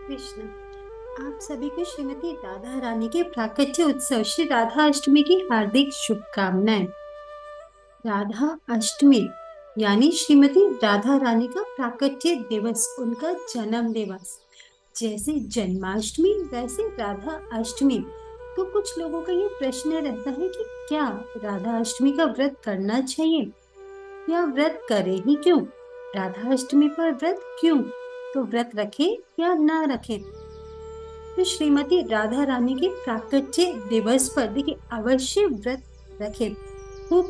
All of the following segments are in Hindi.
कृष्ण। आप सभी को श्रीमती राधा रानी के प्राकट्य उत्सव श्री राधा अष्टमी की हार्दिक शुभकामनाएं। राधा अष्टमी यानी श्रीमती राधा रानी का प्राकट्य दिवस, उनका जन्म दिवस। जैसे जन्माष्टमी वैसे राधा अष्टमी। तो कुछ लोगों का ये प्रश्न रहता है कि क्या राधा अष्टमी का व्रत करना चाहिए या व्रत करे ही क्यों? राधा अष्टमी पर व्रत क्यों? तो व्रत रखे या ना रखे? तो श्रीमती राधा रानी के प्राकट्य दिवस पर देखिए अवश्य व्रत रखे, खूब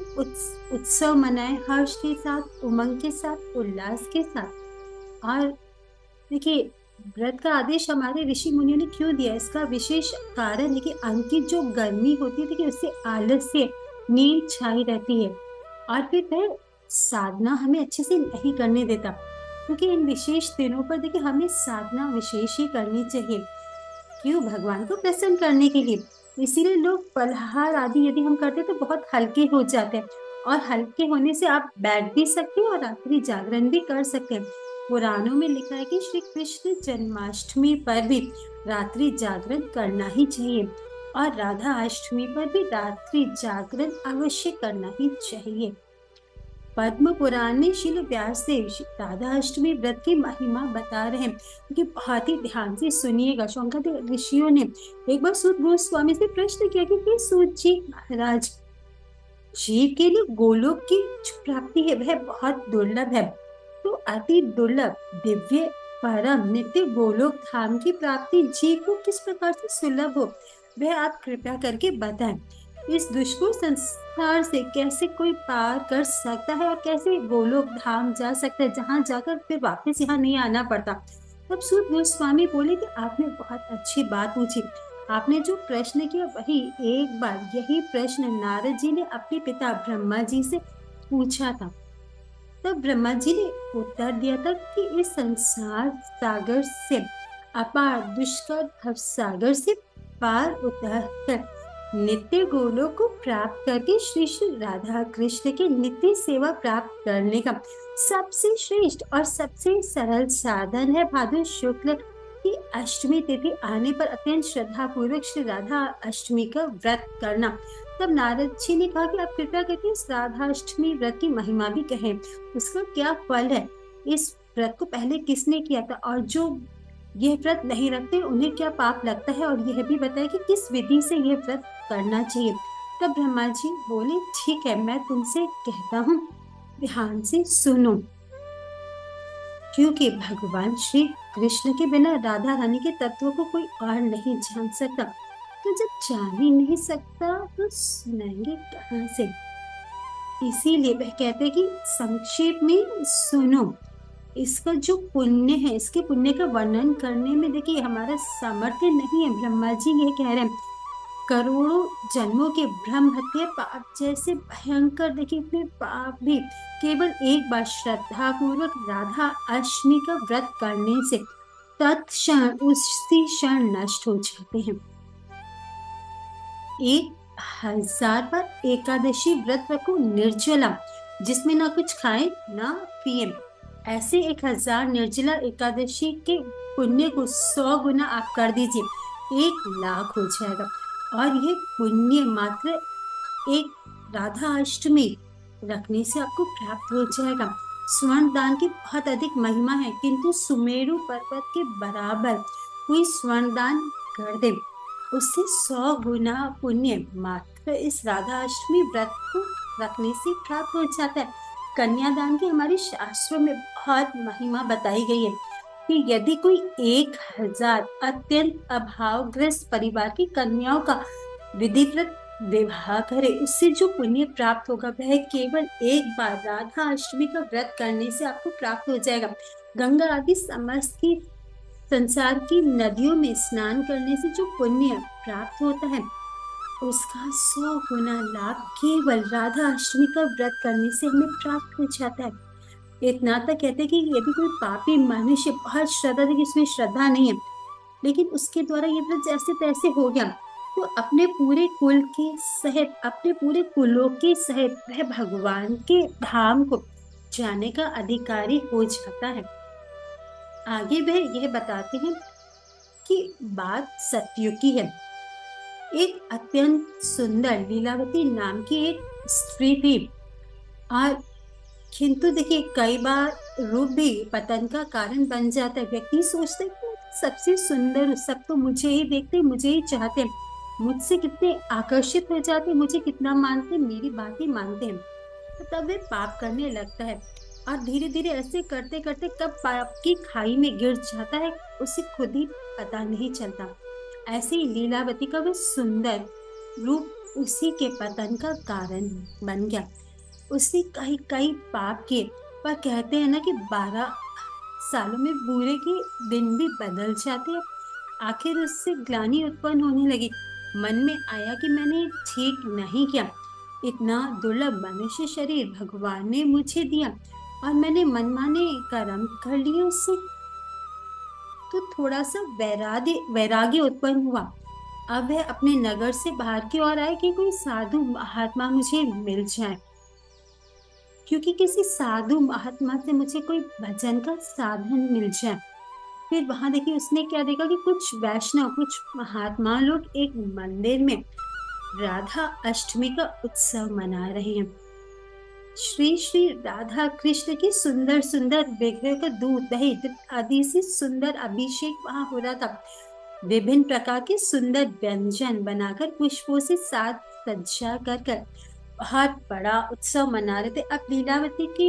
उत्सव मनाए, हर्ष के साथ, उमंग के साथ, उल्लास के साथ। और देखिए व्रत का आदेश हमारे ऋषि मुनियों ने क्यों दिया, इसका विशेष कारण है कि अंग जो गर्मी होती है देखिए उससे आलस्य, नींद छाई रहती है और फिर वह साधना हमें अच्छे से नहीं करने देता। क्योंकि इन विशेष दिनों पर देखिए हमें साधना विशेष ही करनी चाहिए। क्यों? भगवान को प्रसन्न करने के लिए। इसीलिए लोग फलाहार आदि यदि हम करते तो बहुत हल्के हो जाते हैं, और हल्के होने से आप बैठ भी सकते हैं और रात्रि जागरण भी कर सकते हैं। पुराणों में लिखा है कि श्री कृष्ण जन्माष्टमी पर भी रात्रि जागरण करना ही चाहिए, और राधा अष्टमी पर भी रात्रि जागरण अवश्य करना ही चाहिए। पद्म पुराण में श्रील व्यासदेव राधा अष्टमी व्रत की महिमा बता रहे हैं, क्योंकि बहुत ही ध्यान से सुनिएगा। शौनकादिक ऋषियों ने एक बार सूत गोस्वामी से प्रश्न किया कि हे सूत जी महाराज, जीव के लिए गोलोक की जो प्राप्ति है वह बहुत दुर्लभ है, तो अति दुर्लभ दिव्य परम नित्य गोलोक धाम की प्राप्ति जीव को किस प्रकार से सुलभ हो, वह आप कृपया करके बताएं। इस दुष्कर संसार से कैसे कोई पार कर सकता है और कैसे गोलोक धाम जा सकता है, जहाँ जाकर फिर वापस यहाँ नहीं आना पड़ता। तब सूत गोस्वामी बोले कि आपने बहुत अच्छी बात पूछी। आपने जो प्रश्न किया वही एक बार यही प्रश्न नारद जी ने अपने पिता ब्रह्मा जी से पूछा था। तब ब्रह्मा जी ने उत्तर दिया था कि इस संसार सागर से, अपार दुष्कर भव सागर से पार उतर कर नित्य गोलोक को प्राप्त करके श्री श्री राधा कृष्ण की नित्य सेवा प्राप्त करने का सबसे श्रेष्ठ और सबसे सरल साधन है भाद्र शुक्ल की अष्टमी तिथि आने पर अत्यंत श्रद्धा पूर्वक श्री राधा अष्टमी का व्रत करना। तब नारद जी ने कहा कि आप कृपया करके इस राधा अष्टमी व्रत की महिमा भी कहें, उसका क्या फल है, इस व्रत को पहले किसने किया था, और जो यह व्रत नहीं रखते उन्हें क्या पाप लगता है, और यह भी बताया कि किस विधि से यह व्रत करना चाहिए। तब ब्रह्मा जी बोले ठीक है, मैं तुमसे कहता हूँ, ध्यान से सुनो। क्योंकि भगवान श्री कृष्ण के बिना राधा रानी के तत्व को कोई और नहीं जान सकता, तो जब जान ही नहीं सकता तो सुनाएंगे कहाँ से। इसीलिए वह कहते हैं कि संक्षेप में सुनो। इसका जो पुण्य है, इसके पुण्य का वर्णन करने में देखिए हमारा सामर्थ्य नहीं है। ब्रह्मा जी ये कह रहे हैं, करोड़ों जन्मों के ब्रह्म हत्या पाप जैसे भयंकर देखिए इतने पाप भी केवल एक बार श्रद्धा पूर्वक राधा अष्टमी का व्रत करने से तत्क्षण उसी क्षण नष्ट हो जाते हैं। 1000 बार एकादशी व्रत रखो निर्जला, जिसमें ना कुछ खाए ना पिए। ऐसे 1000 निर्जला एकादशी के पुण्य को 100 गुना आप कर दीजिए, 1,00,000 हो जाएगा। और यह पुण्य मात्र एक राधा अष्टमी रखने से आपको प्राप्त हो जाएगा। स्वर्ण दान की बहुत अधिक महिमा है, किंतु सुमेरु पर्वत के बराबर कोई स्वर्ण दान कर दे, उससे 100 गुना पुण्य मात्र इस राधा अष्टमी व्रत को रखने से प्राप्त हो जाता है। कन्यादान की हमारे शास्त्रों में बहुत महिमा बताई गई है कि यदि कोई 1000 अत्यंत अभावग्रस्त परिवार की कन्याओं का विधिवत विवाह करे, उससे जो पुण्य प्राप्त होगा वह केवल एक बार राधा अष्टमी का व्रत करने से आपको प्राप्त हो जाएगा। गंगा आदि समस्त की संसार की नदियों में स्नान करने से जो पुण्य प्राप्त होता है, उसका 100 गुना लाभ केवल राधा अष्टमी का व्रत करने से हमें प्राप्त हो जाता है। इतना तक कहते हैं कि यदि कोई पापी मनुष्य बहुत श्रद्धा देखिए इसमें श्रद्धा नहीं है, लेकिन उसके द्वारा ये व्रत जैसे तैसे हो गया, तो अपने पूरे कुल के सहित, अपने पूरे कुलों के सहित वह भगवान के धाम को जाने का अधिकारी हो जाता है। आगे वह यह बताते हैं कि बात सतयुग की है। एक अत्यंत सुंदर लीलावती नाम की एक स्त्री थी, और किंतु देखिए कई बार रूप भी पतन का कारण बन जाता है। व्यक्ति सोचता है कि मैं तो सबसे सुंदर हूँ, सब तो मुझे ही देखते, मुझे ही चाहते हैं, मुझसे कितने आकर्षित हो जाते हैं, मुझे कितना मानते हैं, मेरी बात ही मानते हैं। तो तब वे पाप करने लगता है, और धीरे धीरे ऐसे करते करते कब पाप की खाई में गिर जाता है उसे खुद ही पता नहीं चलता। ऐसे ही लीलावती का वह सुंदर रूप उसी के पतन का कारण बन गया। उसने कई कई पाप किए, पर कहते हैं ना कि 12 सालों में बुरे के दिन भी बदल जाते हैं। आखिर उससे ग्लानि उत्पन्न होने लगी। मन में आया कि मैंने ठीक नहीं किया, इतना दुर्लभ मनुष्य शरीर भगवान ने मुझे दिया, और मैंने मनमाने कर्म कर लिए उससे। तो थोड़ा सा वैराग्य वैराग्य उत्पन्न हुआ। अब वह अपने नगर से बाहर की ओर आए कि कोई साधु महात्मा मुझे मिल जाए, क्योंकि किसी साधु महात्मा से मुझे कोई भजन का साधन मिल जाए। फिर वहां देखिए उसने क्या देखा कि कुछ वैष्णव, कुछ महात्मा लोग एक मंदिर में राधा अष्टमी का उत्सव मना रहे हैं। श्री श्री राधा कृष्ण की सुंदर सुंदर विग्रह का दूध दही आदि से सुंदर अभिषेक वहां हो रहा था। विभिन्न प्रकार के सुंदर व्यंजन बनाकर पुष्पों से साज सज्जा कर बहुत बड़ा उत्सव मना रहे थे। अब लीलावती की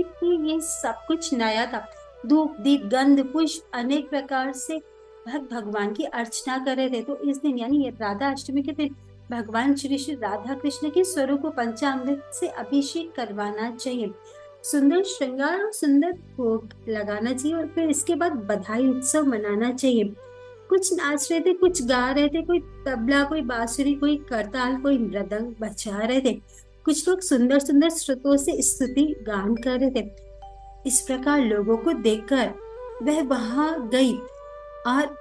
ये सब कुछ नया था। धूप दीप गंध पुष्प अनेक प्रकार से भक्त भगवान की अर्चना कर रहे थे। तो इस दिन यानी ये राधा अष्टमी के दिन भगवान श्री श्री राधा कृष्ण के स्वरूप को पंचामृत से अभिषेक करवाना चाहिए, सुंदर श्रृंगार और सुंदर भोग लगाना चाहिए, और फिर इसके बाद बधाई उत्सव मनाना चाहिए। कुछ नाच रहे थे, कुछ गा रहे थे, कोई तबला, कोई बांसुरी, कोई करताल, कोई मृदंग बजा रहे थे। कुछ लोग सुंदर सुंदर श्रुतों से स्तुति गान कर रहे थे। इस प्रकार लोगों को देखकर वह वहां गई, और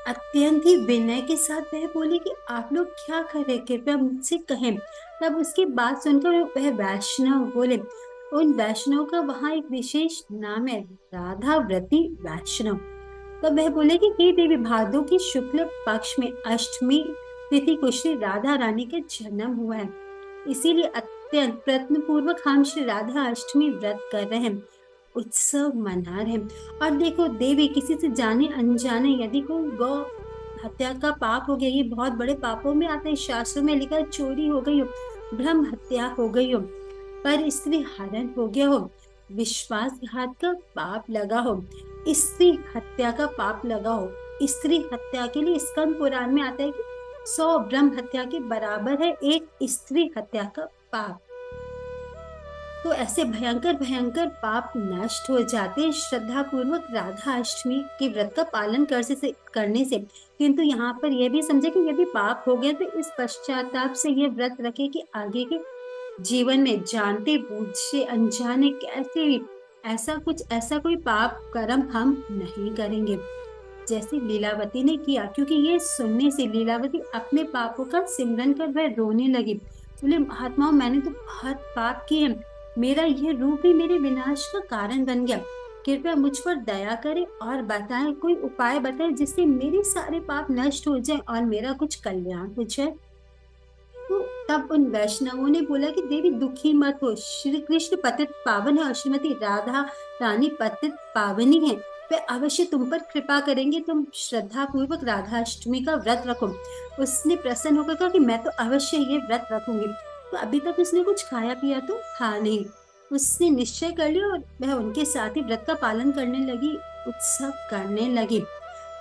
अत्यंत ही विनय के साथ वह बोली कि आप लोग क्या कर रहे, कृपया मुझसे कहें। तब उसकी बात सुनकर वह वैष्णव बोले, उन वैष्णव का वहां एक विशेष नाम है, राधा व्रती वैष्णव। तब वह बोले कि हे देवी, भादो की शुक्ल पक्ष में अष्टमी तिथि को श्री राधा रानी का जन्म हुआ है, इसीलिए अत्यंत प्रयत्न पूर्वक हम श्री राधा अष्टमी व्रत कर रहे हैं, उत्सव मना रहे हैं। और देखो देवी, किसी से जाने अनजाने यदि कोई गौ हत्या का पाप हो गया, ये बहुत बड़े पापों में आता है, शास्त्रों में लिखा चोरी हो गई हो, ब्रह्म हत्या हो गई हो, पर स्त्री हरण हो गया हो, विश्वासघात का पाप लगा हो, स्त्री हत्या का पाप लगा हो। स्त्री हत्या के लिए स्कंद पुराण में आता है कि 100 ब्रह्म हत्या के बराबर है एक स्त्री हत्या का पाप। तो ऐसे भयंकर भयंकर पाप नष्ट हो जाते हैं श्रद्धा पूर्वक राधा अष्टमी के व्रत का पालन करने से। किंतु यहाँ पर यह भी समझे कि यदि पाप हो गया तो इस पश्चाताप से यह व्रत रखे कि आगे के जीवन में जानते बूझे अनजाने कैसे भी ऐसा कोई पाप कर्म हम नहीं करेंगे, जैसे लीलावती ने किया। क्योंकि ये सुनने से लीलावती अपने पापों का सिमरन कर वह रोने लगी। बोले, महात्माओं, मैंने तो बहुत पाप किए हैं, मेरा यह रूप ही मेरे विनाश का कारण बन गया। कृपया मुझ पर दया करें और बताएं, कोई उपाय बताएं जिससे मेरे सारे पाप नष्ट हो जाएं और मेरा कुछ कल्याण हो जाए। तो तब उन वैष्णवों ने बोला कि देवी दुखी मत हो, श्री कृष्ण पतित पावन है और श्रीमती राधा रानी पतित पावनी है, वे अवश्य तुम पर कृपा करेंगे, तुम श्रद्धा पूर्वक राधा अष्टमी का व्रत रखो। उसने प्रसन्न होकर कहा कि मैं तो अवश्य ये व्रत रखूंगी। तो अभी तक उसने कुछ खाया पिया तो था नहीं, उसने निश्चय कर लिया और वह उनके साथ ही व्रत का पालन करने लगी, उत्सव करने लगी।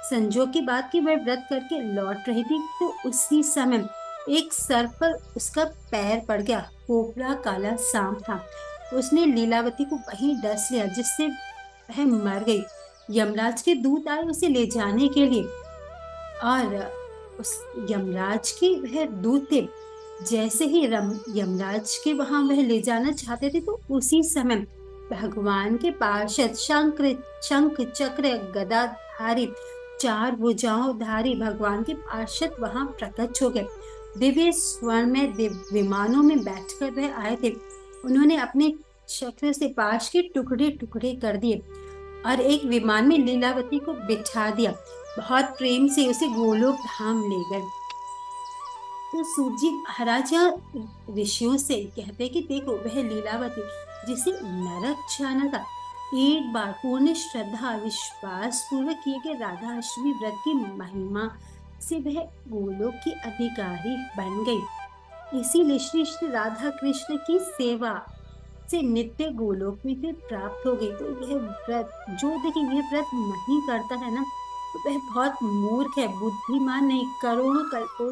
संजोग की बात की वह व्रत करके लौट रही थी, तो उसी समय एक सर पर उसका पैर पड़ गया। पोपला काला सांप था, उसने लीलावती को वहीं डस लिया, जिससे वह मर गई। यमराज के दूत आए उसे ले जाने के लिए, और उस यमराज के वह दूत थे। जैसे ही यमराज के वहां वह ले जाना चाहते थे, तो उसी समय भगवान के पार्षद शंख चक्र गदाधारी 4 भुजाओं धारी भगवान के पार्षद वहां प्रकट हो गए। दिव्य स्वर्ण में विमानों में बैठकर वह आए थे। उन्होंने अपने चक्र से पाश के टुकड़े टुकड़े कर दिए और एक विमान में लीलावती को बिठा दिया। बहुत प्रेम से उसे गोलोक धाम ले गए। तो सूत जी महाराज ऋषियों से कहते कि देखो वह लीलावती जिसे नरक जाना था, एक बार पूर्ण श्रद्धा विश्वास पूर्वक किए गए राधा अष्टमी व्रत की महिमा से वह गोलोक की अधिकारी बन गई। इसीलिए श्री श्री राधा कृष्ण की सेवा से नित्य गोलोक में फिर प्राप्त हो गई। तो यह व्रत जो देखिए यह व्रत नहीं करता है ना, तो वह बहुत मूर्ख है, बुद्धिमान नहीं। करोड़ों कल्पों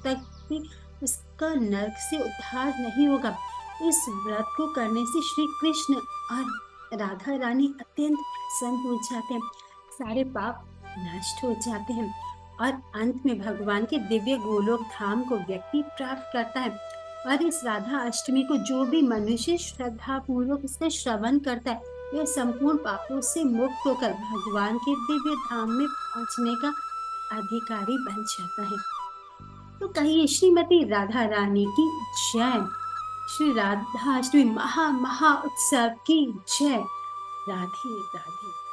तक भी उसका नरक से उद्धार नहीं होगा। इस व्रत को करने से श्री कृष्ण और राधा रानी अत्यंत प्रसन्न हो जाते हैं, सारे पाप नष्ट हो जाते हैं और अंत में भगवान के दिव्य गोलोक धाम को व्यक्ति प्राप्त करता है। और इस राधा अष्टमी को जो भी मनुष्य श्रद्धा पूर्वक इसका श्रवण करता है, वह संपूर्ण पापों से मुक्त होकर भगवान के दिव्य धाम में पहुंचने का अधिकारी बन जाता है। तो कहिए श्रीमती राधा रानी की जय। श्री राधा अष्टमी महा महा उत्सव की जय। राधे राधे।